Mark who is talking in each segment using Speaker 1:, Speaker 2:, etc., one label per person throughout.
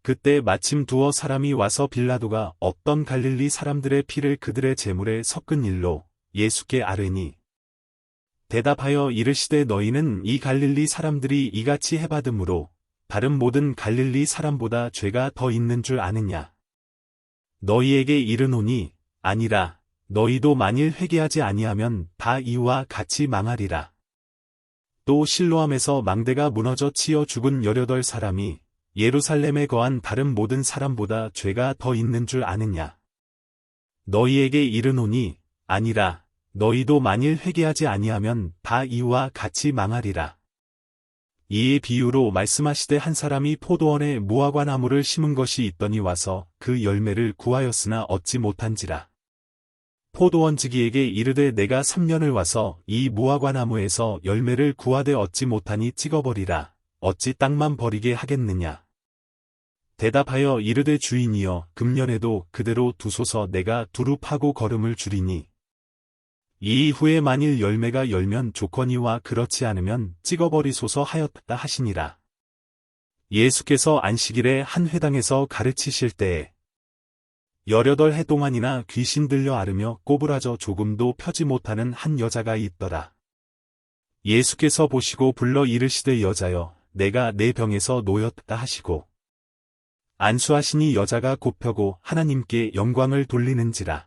Speaker 1: 그때 마침 두어 사람이 와서 빌라도가 없던 갈릴리 사람들의 피를 그들의 제물에 섞은 일로 예수께 아뢰니 대답하여 이르시되 너희는 이 갈릴리 사람들이 이같이 해받음으로 다른 모든 갈릴리 사람보다 죄가 더 있는 줄 아느냐. 너희에게 이르노니 아니라 너희도 만일 회개하지 아니하면 다 이와 같이 망하리라. 또 실로암에서 망대가 무너져 치여 죽은 18사람이 예루살렘에 거한 다른 모든 사람보다 죄가 더 있는 줄 아느냐. 너희에게 이르노니 아니라 너희도 만일 회개하지 아니하면 다 이와 같이 망하리라. 이에 비유로 말씀하시되 한 사람이 포도원에 무화과 나무를 심은 것이 있더니 와서 그 열매를 구하였으나 얻지 못한지라. 포도원지기에게 이르되 내가 3년을 와서 이 무화과 나무에서 열매를 구하되 얻지 못하니 찍어버리라. 어찌 땅만 버리게 하겠느냐. 대답하여 이르되 주인이여 금년에도 그대로 두소서 내가 두루 파고 거름을 주리니 이 이후에 만일 열매가 열면 좋거니와 그렇지 않으면 찍어버리소서 하였다 하시니라. 예수께서 안식일에 한 회당에서 가르치실 때에 18해 동안이나 귀신 들려 앓으며 꼬부라져 조금도 펴지 못하는 한 여자가 있더라. 예수께서 보시고 불러 이르시되 여자여 내가 내 병에서 놓였다 하시고 안수하시니 여자가 곧 펴고 하나님께 영광을 돌리는지라.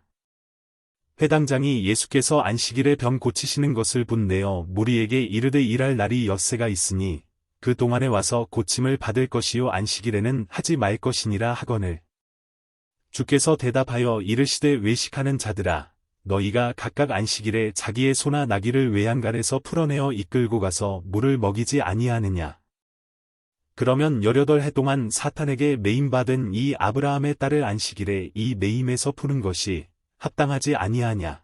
Speaker 1: 회당장이 예수께서 안식일에 병 고치시는 것을 본내어 무리에게 이르되 일할 날이 엿새가 있으니 그 동안에 와서 고침을 받을 것이요 안식일에는 하지 말 것이니라 하거늘. 주께서 대답하여 이르시되 외식하는 자들아 너희가 각각 안식일에 자기의 소나 나귀를 외양간에서 풀어내어 이끌고 가서 물을 먹이지 아니하느냐. 그러면 18해 동안 사탄에게 매임받은 이 아브라함의 딸을 안식일에 이 매임에서 푸는 것이 합당하지 아니하냐.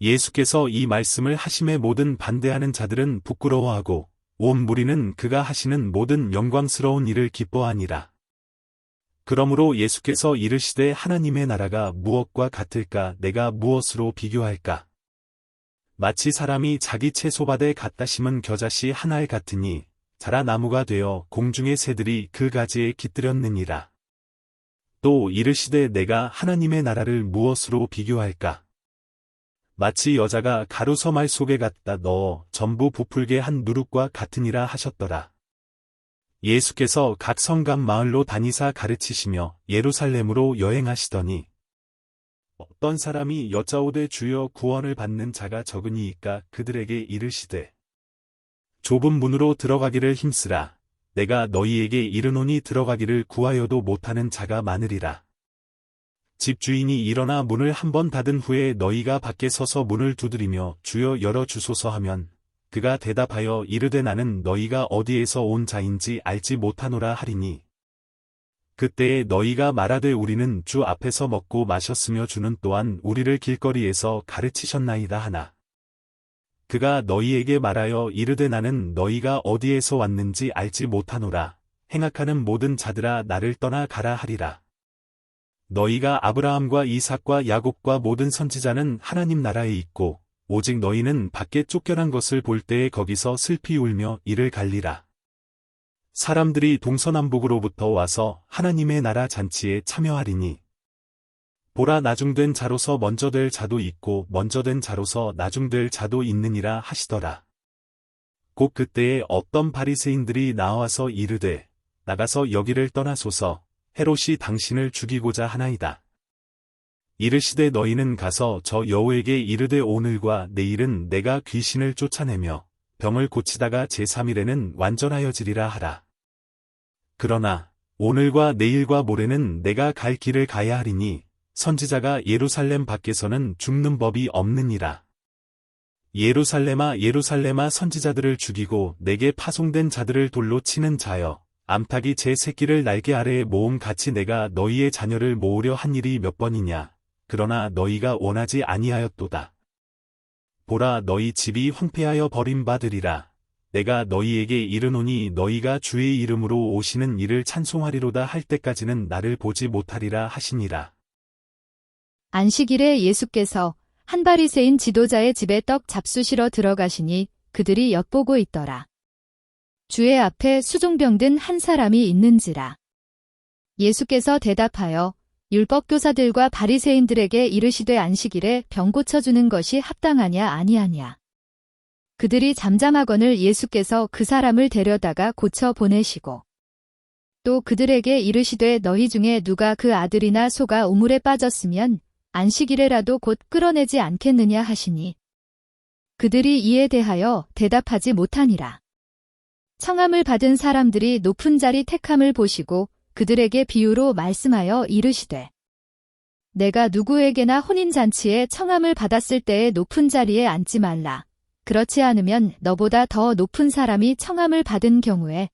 Speaker 1: 예수께서 이 말씀을 하심에 모든 반대하는 자들은 부끄러워하고 온 무리는 그가 하시는 모든 영광스러운 일을 기뻐하니라. 그러므로 예수께서 이르시되 하나님의 나라가 무엇과 같을까 내가 무엇으로 비교할까. 마치 사람이 자기 채소밭에 갖다 심은 겨자씨 하나에 같으니 자라 나무가 되어 공중의 새들이 그 가지에 깃들였느니라. 또 이르시되 내가 하나님의 나라를 무엇으로 비교할까. 마치 여자가 가루 서말 속에 갖다 넣어 전부 부풀게 한 누룩과 같으니라 하셨더라. 예수께서 각 성각 마을로 다니사 가르치시며 예루살렘으로 여행하시더니 어떤 사람이 여짜오되 주여 구원을 받는 자가 적으니이까 그들에게 이르시되 좁은 문으로 들어가기를 힘쓰라. 내가 너희에게 이르노니 들어가기를 구하여도 못하는 자가 많으리라. 집주인이 일어나 문을 한번 닫은 후에 너희가 밖에 서서 문을 두드리며 주여 열어주소서 하면 그가 대답하여 이르되 나는 너희가 어디에서 온 자인지 알지 못하노라 하리니 그때에 너희가 말하되 우리는 주 앞에서 먹고 마셨으며 주는 또한 우리를 길거리에서 가르치셨나이다 하나. 그가 너희에게 말하여 이르되 나는 너희가 어디에서 왔는지 알지 못하노라. 행악하는 모든 자들아 나를 떠나 가라 하리라. 너희가 아브라함과 이삭과 야곱과 모든 선지자는 하나님 나라에 있고 오직 너희는 밖에 쫓겨난 것을 볼 때에 거기서 슬피 울며 이를 갈리라. 사람들이 동서남북으로부터 와서 하나님의 나라 잔치에 참여하리니 보라 나중된 자로서 먼저 될 자도 있고 먼저 된 자로서 나중될 자도 있느니라 하시더라. 곧 그때에 어떤 바리새인들이 나와서 이르되 나가서 여기를 떠나소서 헤롯이 당신을 죽이고자 하나이다. 이르시되 너희는 가서 저 여호에게 이르되 오늘과 내일은 내가 귀신을 쫓아내며 병을 고치다가 제3일에는 완전하여지리라 하라. 그러나 오늘과 내일과 모레는 내가 갈 길을 가야 하리니 선지자가 예루살렘 밖에서는 죽는 법이 없느니라. 예루살렘아 예루살렘아 선지자들을 죽이고 내게 파송된 자들을 돌로 치는 자여 암탉이 제 새끼를 날개 아래에 모음 같이 내가 너희의 자녀를 모으려 한 일이 몇 번이냐. 그러나 너희가 원하지 아니하였도다. 보라 너희 집이 황폐하여 버림받으리라. 내가 너희에게 이르노니 너희가 주의 이름으로 오시는 이를 찬송하리로다 할 때까지는 나를 보지 못하리라 하시니라.
Speaker 2: 안식일에 예수께서 한 바리새인 지도자의 집에 떡 잡수시러 들어가시니 그들이 엿보고 있더라. 주의 앞에 수종병 든 한 사람이 있는지라. 예수께서 대답하여 율법교사들과 바리새인들에게 이르시되 안식일에 병 고쳐주는 것이 합당하냐 아니하냐. 그들이 잠잠하거늘 예수께서 그 사람을 데려다가 고쳐 보내시고 또 그들에게 이르시되 너희 중에 누가 그 아들이나 소가 우물에 빠졌으면 안식일에라도 곧 끌어내지 않겠느냐 하시니 그들이 이에 대하여 대답하지 못하니라. 청함을 받은 사람들이 높은 자리 택함을 보시고 그들에게 비유로 말씀하여 이르시되 내가 누구에게나 혼인잔치에 청함을 받았을 때에 높은 자리에 앉지 말라. 그렇지 않으면 너보다 더 높은 사람이 청함을 받은 경우에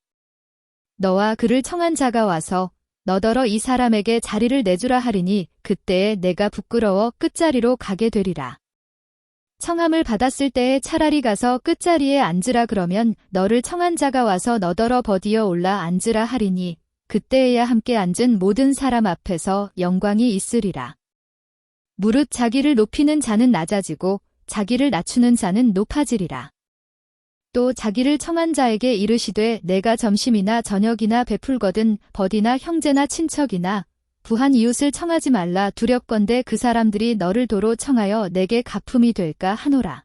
Speaker 2: 너와 그를 청한 자가 와서 너더러 이 사람에게 자리를 내주라 하리니 그때에 내가 부끄러워 끝자리로 가게 되리라. 청함을 받았을 때에 차라리 가서 끝자리에 앉으라 그러면 너를 청한 자가 와서 너더러 버디어 올라 앉으라 하리니 그때에야 함께 앉은 모든 사람 앞에서 영광이 있으리라. 무릇 자기를 높이는 자는 낮아지고 자기를 낮추는 자는 높아지리라. 또 자기를 청한 자에게 이르시되 내가 점심이나 저녁이나 베풀거든 버디나 형제나 친척이나 부한 이웃을 청하지 말라 두렵건대 그 사람들이 너를 도로 청하여 내게 갚음이 될까 하노라.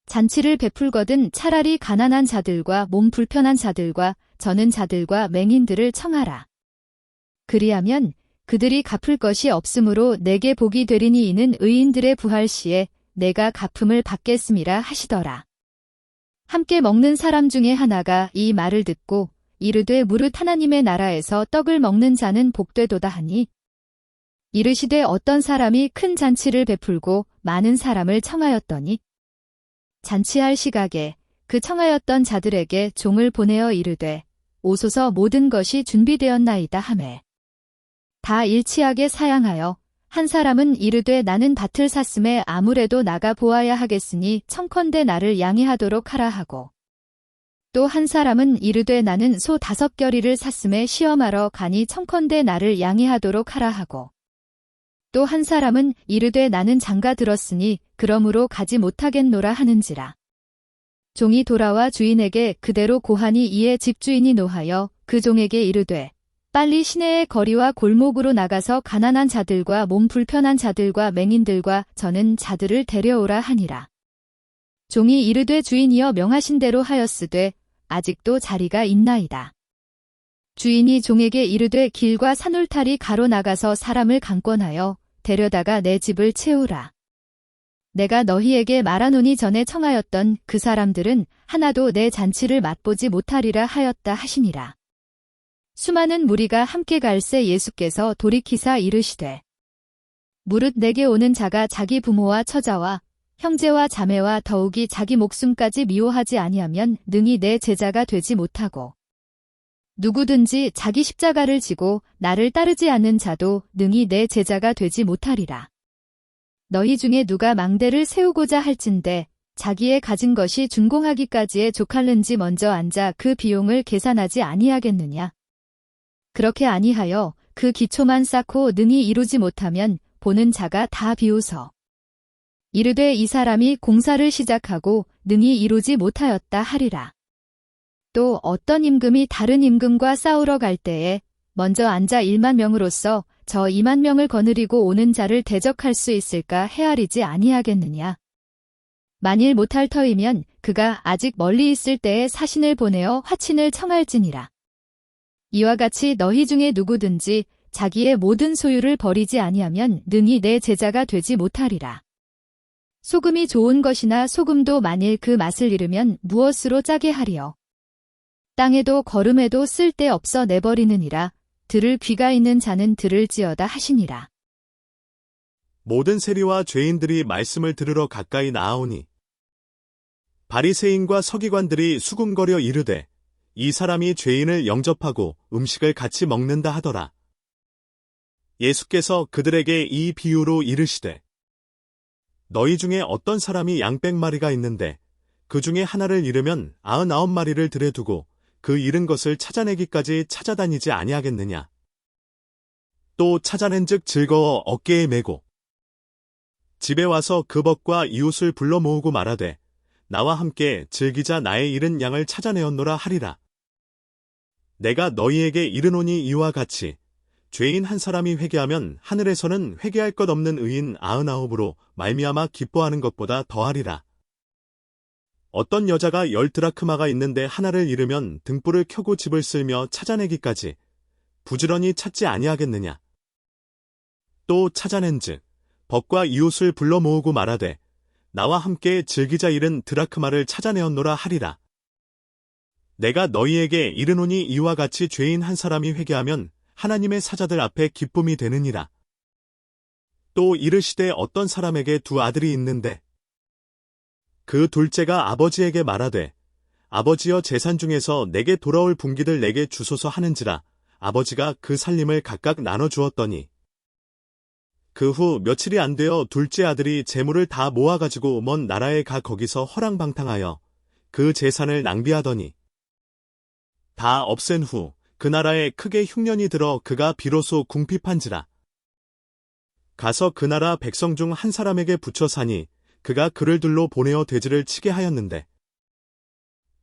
Speaker 2: 잔치를 베풀거든 차라리 가난한 자들과 몸 불편한 자들과 저는 자들과 맹인들을 청하라. 그리하면 그들이 갚을 것이 없으므로 내게 복이 되리니 이는 의인들의 부활 시에 내가 갚음을 받겠음이라 하시더라. 함께 먹는 사람 중에 하나가 이 말을 듣고 이르되 무릇 하나님의 나라에서 떡을 먹는 자는 복되도다 하니 이르시되 어떤 사람이 큰 잔치를 베풀고 많은 사람을 청하였더니 잔치할 시각에 그 청하였던 자들에게 종을 보내어 이르되 오소서 모든 것이 준비되었나이다 하매 다 일치하게 사양하여 한 사람은 이르되 나는 밭을 샀음에 아무래도 나가 보아야 하겠으니 청컨대 나를 양해하도록 하라 하고 또 한 사람은 이르되 나는 소 5겨리를 샀음에 시험하러 가니 청컨대 나를 양해하도록 하라 하고 또 한 사람은 이르되 나는 장가 들었으니 그러므로 가지 못하겠노라 하는지라. 종이 돌아와 주인에게 그대로 고하니 이에 집주인이 노하여 그 종에게 이르되 빨리 시내의 거리와 골목으로 나가서 가난한 자들과 몸 불편한 자들과 맹인들과 저는 자들을 데려오라 하니라. 종이 이르되 주인이여 명하신 대로 하였으되 아직도 자리가 있나이다. 주인이 종에게 이르되 길과 산울타리 가로 나가서 사람을 강권하여 데려다가 내 집을 채우라. 내가 너희에게 말하노니 전에 청하였던 그 사람들은 하나도 내 잔치를 맛보지 못하리라 하였다 하시니라. 수많은 무리가 함께 갈새 예수께서 돌이키사 이르시되 무릇 내게 오는 자가 자기 부모와 처자와 형제와 자매와 더욱이 자기 목숨까지 미워하지 아니하면 능히 내 제자가 되지 못하고 누구든지 자기 십자가를 지고 나를 따르지 않는 자도 능히 내 제자가 되지 못하리라. 너희 중에 누가 망대를 세우고자 할진대 자기의 가진 것이 준공하기까지에 족할는지 먼저 앉아 그 비용을 계산하지 아니하겠느냐. 그렇게 아니하여 그 기초만 쌓고 능히 이루지 못하면 보는 자가 다 비웃어 이르되 이 사람이 공사를 시작하고 능히 이루지 못하였다 하리라. 또 어떤 임금이 다른 임금과 싸우러 갈 때에 먼저 앉아 1만 명으로서 저 2만 명을 거느리고 오는 자를 대적할 수 있을까 헤아리지 아니하겠느냐. 만일 못할 터이면 그가 아직 멀리 있을 때에 사신을 보내어 화친을 청할지니라. 이와 같이 너희 중에 누구든지 자기의 모든 소유를 버리지 아니하면 능히 내 제자가 되지 못하리라. 소금이 좋은 것이나 소금도 만일 그 맛을 잃으면 무엇으로 짜게 하리요. 땅에도 거름에도 쓸데 없어 내버리느니라. 들을 귀가 있는 자는 들을지어다 하시니라.
Speaker 3: 모든 세리와 죄인들이 말씀을 들으러 가까이 나아오니 바리새인과 서기관들이 수군거려 이르되 이 사람이 죄인을 영접하고 음식을 같이 먹는다 하더라. 예수께서 그들에게 이 비유로 이르시되 너희 중에 어떤 사람이 양 100마리가 있는데 그 중에 하나를 잃으면 99마리를 들여 두고 그 잃은 것을 찾아내기까지 찾아다니지 아니하겠느냐. 또 찾아낸즉 즐거워 어깨에 메고 집에 와서 그 벗과 이웃을 불러 모으고 말하되 나와 함께 즐기자 나의 잃은 양을 찾아내었노라 하리라. 내가 너희에게 이르노니 이와 같이 죄인 한 사람이 회개하면 하늘에서는 회개할 것 없는 의인 99으로 말미암아 기뻐하는 것보다 더하리라. 어떤 여자가 10드라크마가 있는데 하나를 잃으면 등불을 켜고 집을 쓸며 찾아내기까지 부지런히 찾지 아니하겠느냐. 또 찾아낸즉 벗과 이웃을 불러 모으고 말하되 나와 함께 즐기자 잃은 드라크마를 찾아내었노라 하리라. 내가 너희에게 이르노니 이와 같이 죄인 한 사람이 회개하면 하나님의 사자들 앞에 기쁨이 되느니라. 또 이르시되 어떤 사람에게 2 아들이 있는데 그 둘째가 아버지에게 말하되 아버지여 재산 중에서 내게 돌아올 분기를 내게 주소서 하는지라. 아버지가 그 살림을 각각 나눠주었더니 그 후 며칠이 안 되어 둘째 아들이 재물을 다 모아가지고 먼 나라에 가 거기서 허랑방탕하여 그 재산을 낭비하더니 다 없앤 후 그 나라에 크게 흉년이 들어 그가 비로소 궁핍한지라. 가서 그 나라 백성 중 한 사람에게 붙여 사니 그가 그를 둘러 보내어 돼지를 치게 하였는데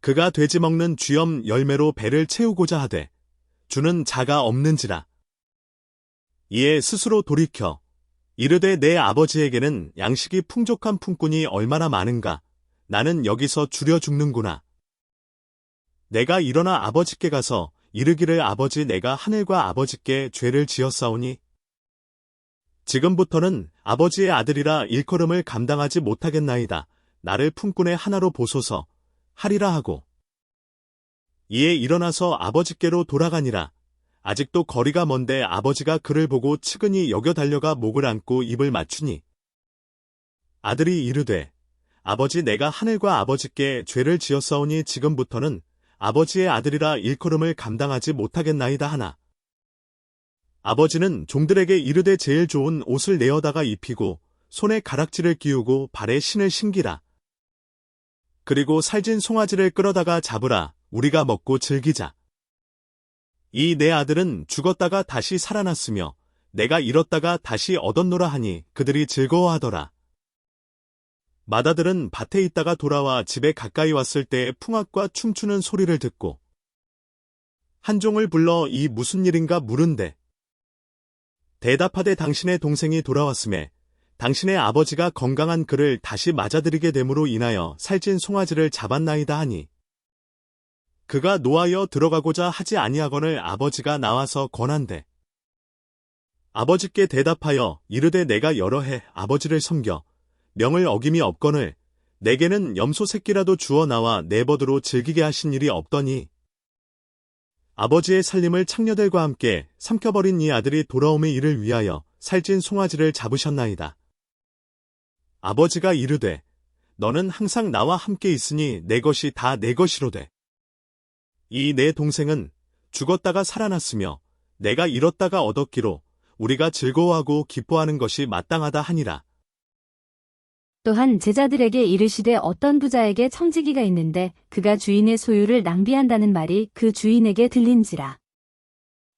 Speaker 3: 그가 돼지 먹는 쥐엄 열매로 배를 채우고자 하되 주는 자가 없는지라. 이에 스스로 돌이켜 이르되 내 아버지에게는 양식이 풍족한 품꾼이 얼마나 많은가. 나는 여기서 줄여 죽는구나. 내가 일어나 아버지께 가서 이르기를 아버지 내가 하늘과 아버지께 죄를 지었사오니 지금부터는 아버지의 아들이라 일컬음을 감당하지 못하겠나이다. 나를 품꾼의 하나로 보소서 하리라 하고 이에 일어나서 아버지께로 돌아가니라. 아직도 거리가 먼데 아버지가 그를 보고 측은히 여겨 달려가 목을 안고 입을 맞추니 아들이 이르되 아버지 내가 하늘과 아버지께 죄를 지었사오니 지금부터는 아버지의 아들이라 일컬음을 감당하지 못하겠나이다 하나. 아버지는 종들에게 이르되 제일 좋은 옷을 내어다가 입히고 손에 가락지를 끼우고 발에 신을 신기라. 그리고 살진 송아지를 끌어다가 잡으라. 우리가 먹고 즐기자. 이 내 아들은 죽었다가 다시 살아났으며 내가 잃었다가 다시 얻었노라 하니 그들이 즐거워하더라. 맏아들은 밭에 있다가 돌아와 집에 가까이 왔을 때 풍악과 춤추는 소리를 듣고 한 종을 불러 이 무슨 일인가 물은데 대답하되 당신의 동생이 돌아왔음에 당신의 아버지가 건강한 그를 다시 맞아들이게 됨으로 인하여 살찐 송아지를 잡았나이다 하니 그가 노하여 들어가고자 하지 아니하거늘 아버지가 나와서 권한대. 아버지께 대답하여 이르되 내가 여러 해 아버지를 섬겨 명을 어김이 없거늘 내게는 염소 새끼라도 주어 나와 내 벗으로 즐기게 하신 일이 없더니 아버지의 살림을 창녀들과 함께 삼켜버린 이 아들이 돌아옴의 일을 위하여 살찐 송아지를 잡으셨나이다. 아버지가 이르되 너는 항상 나와 함께 있으니 내 것이 다 내 것이로되 이 내 동생은 죽었다가 살아났으며 내가 잃었다가 얻었기로 우리가 즐거워하고 기뻐하는 것이 마땅하다 하니라.
Speaker 2: 또한 제자들에게 이르시되 어떤 부자에게 청지기가 있는데 그가 주인의 소유를 낭비한다는 말이 그 주인에게 들린지라.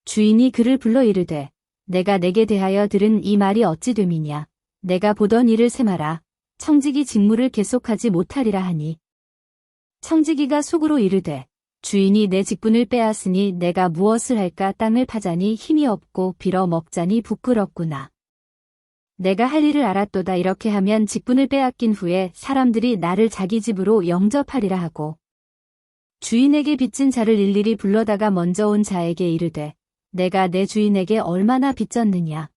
Speaker 2: 주인이 그를 불러 이르되 내가 내게 대하여 들은 이 말이 어찌 됨이냐. 내가 보던 일을 세마라. 청지기 직무를 계속하지 못하리라 하니 청지기가 속으로 이르되 주인이 내 직분을 빼앗으니 내가 무엇을 할까. 땅을 파자니 힘이 없고 빌어 먹자니 부끄럽구나. 내가 할 일을 알았도다. 이렇게 하면 직분을 빼앗긴 후에 사람들이 나를 자기 집으로 영접하리라 하고 주인에게 빚진 자를 일일이 불러다가 먼저 온 자에게 이르되 내가 내 주인에게 얼마나 빚졌느냐.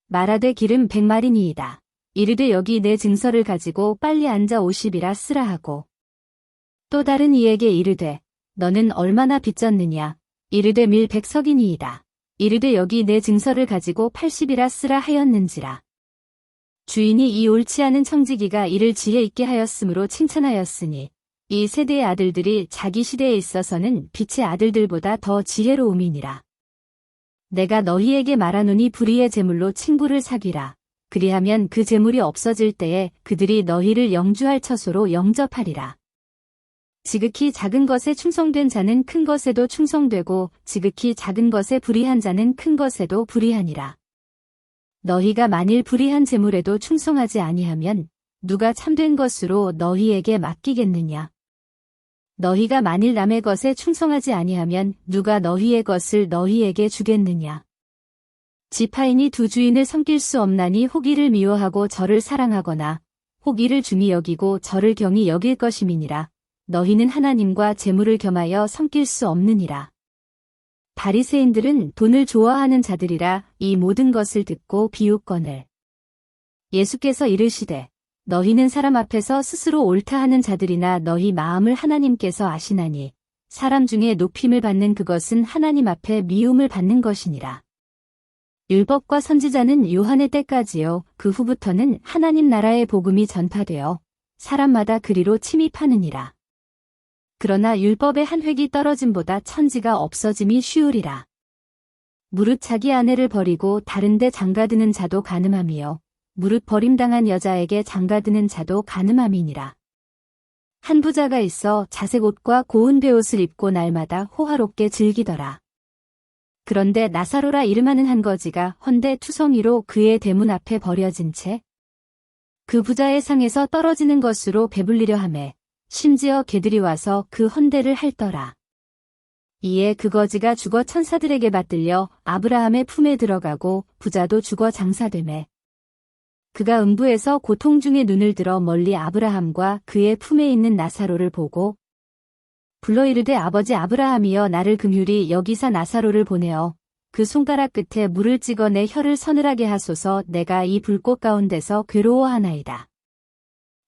Speaker 2: 말하되 기름 100마리니이다. 이르되 여기 내 증서를 가지고 빨리 앉아 50이라 쓰라 하고 또 다른 이에게 이르되 너는 얼마나 빚졌느냐. 이르되 밀 100석이니이다. 이르되 여기 내 증서를 가지고 80이라 쓰라 하였는지라. 주인이 이 옳지 않은 청지기가 이를 지혜 있게 하였으므로 칭찬하였으니 이 세대의 아들들이 자기 시대에 있어서는 빛의 아들들보다 더 지혜로움이니라. 내가 너희에게 말하노니 불의의 재물로 친구를 사귀라. 그리하면 그 재물이 없어질 때에 그들이 너희를 영주할 처소로 영접하리라. 지극히 작은 것에 충성된 자는 큰 것에도 충성되고 지극히 작은 것에 불의한 자는 큰 것에도 불의하니라. 너희가 만일 불의한 재물에도 충성하지 아니하면 누가 참된 것으로 너희에게 맡기겠느냐. 너희가 만일 남의 것에 충성하지 아니하면 누가 너희의 것을 너희에게 주겠느냐. 지파인이 두 주인을 섬길 수 없나니 혹이를 미워하고 저를 사랑하거나 혹이를 중히 여기고 저를 경히 여길 것임이니라. 너희는 하나님과 재물을 겸하여 섬길 수 없느니라. 바리새인들은 돈을 좋아하는 자들이라 이 모든 것을 듣고 비웃거늘. 예수께서 이르시되 너희는 사람 앞에서 스스로 옳다 하는 자들이나 너희 마음을 하나님께서 아시나니 사람 중에 높임을 받는 그것은 하나님 앞에 미움을 받는 것이니라. 율법과 선지자는 요한의 때까지요. 그 후부터는 하나님 나라의 복음이 전파되어 사람마다 그리로 침입하느니라. 그러나 율법의 한 획이 떨어짐보다 천지가 없어짐이 쉬우리라. 무릇 자기 아내를 버리고 다른 데 장가드는 자도 간음함이요. 무릇 버림당한 여자에게 장가드는 자도 간음함이니라. 한 부자가 있어 자색 옷과 고운 베옷을 입고 날마다 호화롭게 즐기더라. 그런데 나사로라 이름하는 한 거지가 헌데 투성이로 그의 대문 앞에 버려진 채 그 부자의 상에서 떨어지는 것으로 배불리려 하매 심지어 개들이 와서 그 헌데를 핥더라. 이에 그 거지가 죽어 천사들에게 받들려 아브라함의 품에 들어가고 부자도 죽어 장사되매 그가 음부에서 고통 중에 눈을 들어 멀리 아브라함과 그의 품에 있는 나사로를 보고 불러 이르되 아버지 아브라함이여 나를 긍휼히 여기사 나사로를 보내어 그 손가락 끝에 물을 찍어 내 혀를 서늘하게 하소서 내가 이 불꽃 가운데서 괴로워하나이다.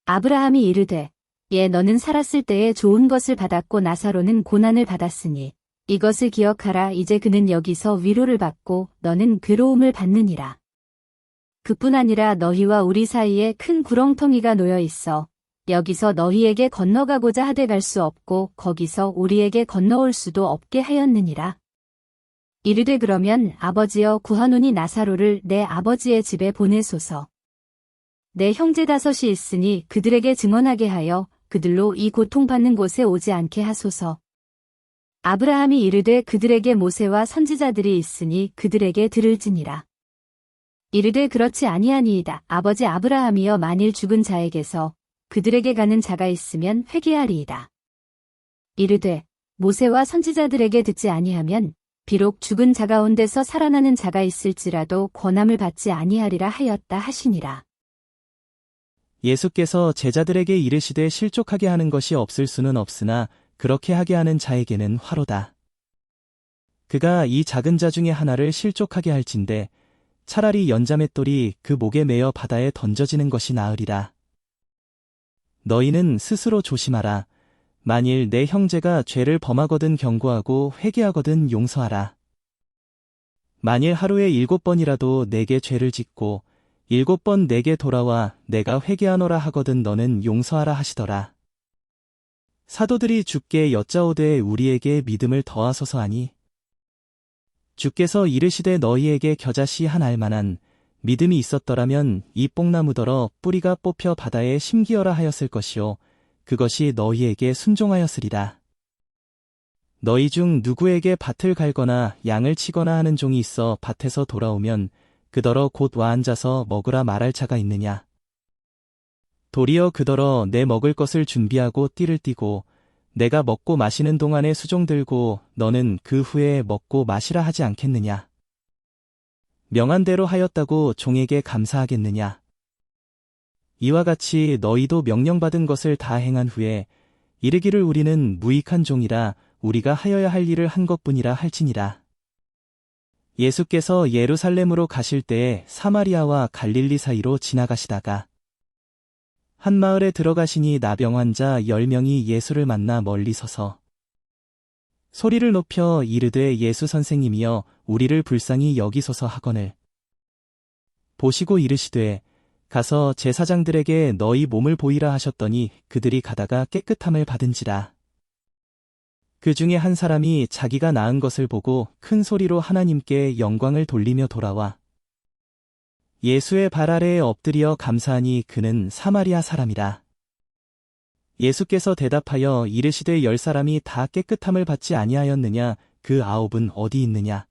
Speaker 2: 아브라함이 이르되 예 너는 살았을 때에 좋은 것을 받았고 나사로는 고난을 받았으니 이것을 기억하라 이제 그는 여기서 위로를 받고 너는 괴로움을 받느니라. 그뿐 아니라 너희와 우리 사이에 큰 구렁텅이가 놓여 있어 여기서 너희에게 건너가고자 하되 갈 수 없고 거기서 우리에게 건너올 수도 없게 하였느니라. 이르되 그러면 아버지여 구하노니 나사로를 내 아버지의 집에 보내소서. 내 형제 다섯이 있으니 그들에게 증언하게 하여 그들로 이 고통받는 곳에 오지 않게 하소서. 아브라함이 이르되 그들에게 모세와 선지자들이 있으니 그들에게 들을지니라. 이르되 그렇지 아니하니이다. 아버지 아브라함이여 만일 죽은 자에게서 그들에게 가는 자가 있으면 회개하리이다. 이르되 모세와 선지자들에게 듣지 아니하면 비록 죽은 자 가운데서 살아나는 자가 있을지라도 권함을 받지 아니하리라 하였다 하시니라.
Speaker 4: 예수께서 제자들에게 이르시되 실족하게 하는 것이 없을 수는 없으나 그렇게 하게 하는 자에게는 화로다. 그가 이 작은 자 중에 하나를 실족하게 할진대 차라리 연자맷돌이 그 목에 매어 바다에 던져지는 것이 나으리라. 너희는 스스로 조심하라. 만일 내 형제가 죄를 범하거든 경고하고 회개하거든 용서하라. 만일 하루에 7번이라도 내게 죄를 짓고 7번 내게 돌아와 내가 회개하노라 하거든 너는 용서하라 하시더라. 사도들이 주께 여짜오되 우리에게 믿음을 더하소서 하니 주께서 이르시되 너희에게 겨자씨 한 알만한 믿음이 있었더라면 이 뽕나무더러 뿌리가 뽑혀 바다에 심기어라 하였을 것이요 그것이 너희에게 순종하였으리라. 너희 중 누구에게 밭을 갈거나 양을 치거나 하는 종이 있어 밭에서 돌아오면 그더러 곧 와 앉아서 먹으라 말할 자가 있느냐. 도리어 그더러 내 먹을 것을 준비하고 띠를 띠고 내가 먹고 마시는 동안에 수종 들고 너는 그 후에 먹고 마시라 하지 않겠느냐. 명한 대로 하였다고 종에게 감사하겠느냐. 이와 같이 너희도 명령받은 것을 다 행한 후에 이르기를 우리는 무익한 종이라 우리가 하여야 할 일을 한 것뿐이라 할지니라. 예수께서 예루살렘으로 가실 때에 사마리아와 갈릴리 사이로 지나가시다가 한 마을에 들어가시니 나병 환자 10명이 예수를 만나 멀리 서서 소리를 높여 이르되 예수 선생님이여 우리를 불쌍히 여기소서 하거늘 보시고 이르시되 가서 제사장들에게 너희 몸을 보이라 하셨더니 그들이 가다가 깨끗함을 받은지라. 그 중에 한 사람이 자기가 나은 것을 보고 큰 소리로 하나님께 영광을 돌리며 돌아와 예수의 발 아래에 엎드려 감사하니 그는 사마리아 사람이라. 예수께서 대답하여 이르시되 10사람이 다 깨끗함을 받지 아니하였느냐 그 9은 어디 있느냐.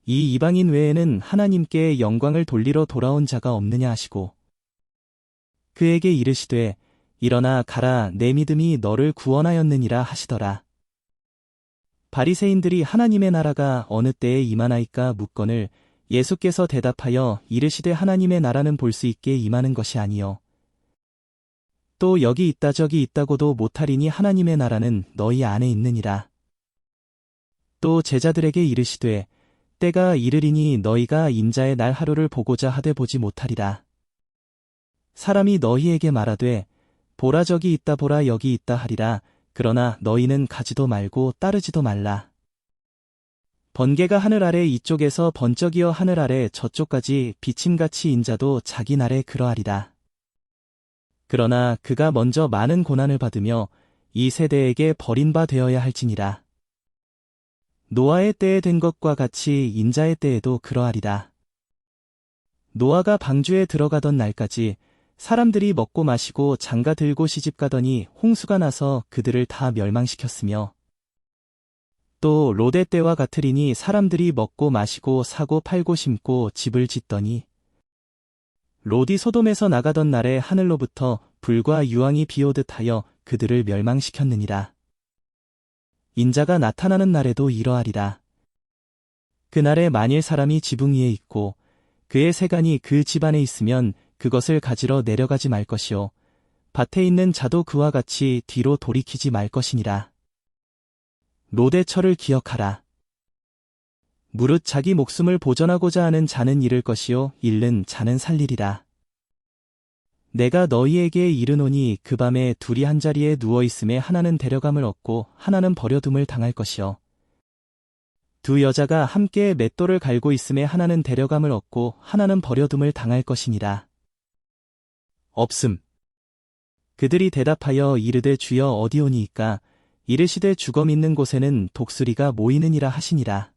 Speaker 4: 이 이방인 외에는 하나님께 영광을 돌리러 돌아온 자가 없느냐 하시고 그에게 이르시되 일어나 가라 내 믿음이 너를 구원하였느니라 하시더라. 바리새인들이 하나님의 나라가 어느 때에 임하나이까 묻거늘 예수께서 대답하여 이르시되 하나님의 나라는 볼 수 있게 임하는 것이 아니요 또 여기 있다 저기 있다고도 못하리니 하나님의 나라는 너희 안에 있느니라. 또 제자들에게 이르시되 때가 이르리니 너희가 인자의 날 하루를 보고자 하되 보지 못하리라. 사람이 너희에게 말하되 보라 저기 있다 보라 여기 있다 하리라. 그러나 너희는 가지도 말고 따르지도 말라. 번개가 하늘 아래 이쪽에서 번쩍이어 하늘 아래 저쪽까지 비침같이 인자도 자기 날에 그러하리라. 그러나 그가 먼저 많은 고난을 받으며 이 세대에게 버린 바 되어야 할지니라. 노아의 때에 된 것과 같이 인자의 때에도 그러하리라. 노아가 방주에 들어가던 날까지 사람들이 먹고 마시고 장가 들고 시집가더니 홍수가 나서 그들을 다 멸망시켰으며 또 롯의 때와 같으리니 사람들이 먹고 마시고 사고 팔고 심고 집을 짓더니 롯이 소돔에서 나가던 날에 하늘로부터 불과 유황이 비오듯 하여 그들을 멸망시켰느니라. 인자가 나타나는 날에도 이러하리라. 그날에 만일 사람이 지붕 위에 있고 그의 세간이 그 집안에 있으면 그것을 가지러 내려가지 말 것이요 밭에 있는 자도 그와 같이 뒤로 돌이키지 말 것이니라. 롯의 철을 기억하라. 무릇 자기 목숨을 보전하고자 하는 자는 잃을 것이요 잃는 자는 살리리라. 내가 너희에게 이르노니 그 밤에 둘이 한자리에 누워 있음에 하나는 데려감을 얻고 하나는 버려둠을 당할 것이요 두 여자가 함께 맷돌을 갈고 있음에 하나는 데려감을 얻고 하나는 버려둠을 당할 것이니라. 없음. 그들이 대답하여 이르되 주여 어디오니이까 이르시되 죽어 있는 곳에는 독수리가 모이느니라 하시니라.